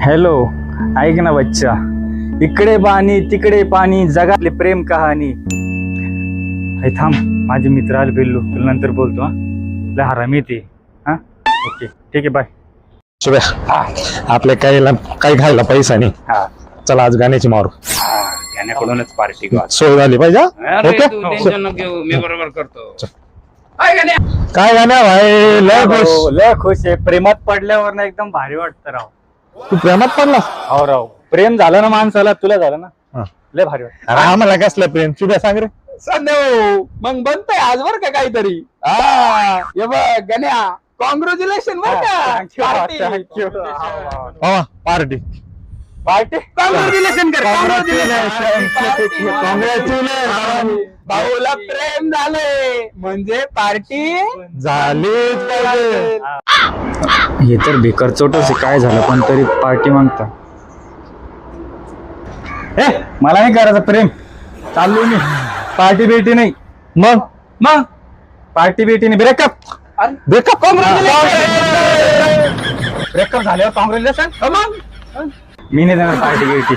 Hello, ऐक ना बच्चा, इकडे पाणी तिकडे पाणी, जगातली प्रेम कहाणी. हे थांब, माझे मित्र आले, बिल्लू तुला नंतर बोलतो. हा लय हरामी ते. हा ओके, ठीक आहे, बाय. शुभ्या, आपल्या काही खायला पैसा नाही. हा चला आज गाण्याची मारू. गाण्याकडूनच पार्टी सोय झाली पाहिजे. ओके मी बरोबर करतो. काय गाण्या भाई, लय खुश. लय खुश आहे. प्रेमात पडल्यावर ना एकदम भारी वाटतं राव. तू प्रेमात पडला? हो राव, प्रेम झालं ना माणसाला, तुला झालं ना, हा. लय भारी वाटतं. अरे आम्हाला कसलं प्रेम? शुभ्या सांग रे. संदेव मग बनतंय आज बर का काहीतरी. हे बघ गण्या, कॉंग्रॅच्युलेशन बर का. थँक्यू. पार्टी. पार्टी कॉंग्रॅच्युलेशन कर. कॉंग्रॅच्युलेशन. भाऊला प्रेम झालंय म्हणजे पार्टी झालीच पाहिजे. हे तर बेकार चोटच आहे. काय झालं पण तरी पार्टी मागता. मला नाही करायचं प्रेम, चाललो मी. पार्टी बेटी नाही. मग पार्टी बेटी नाही. ब्रेकअप. ब्रेकअप. ब्रेकअप झाल्यावर कॉंग्रॅच्युलेशन. मी नाही देणार पार्टी बेटी.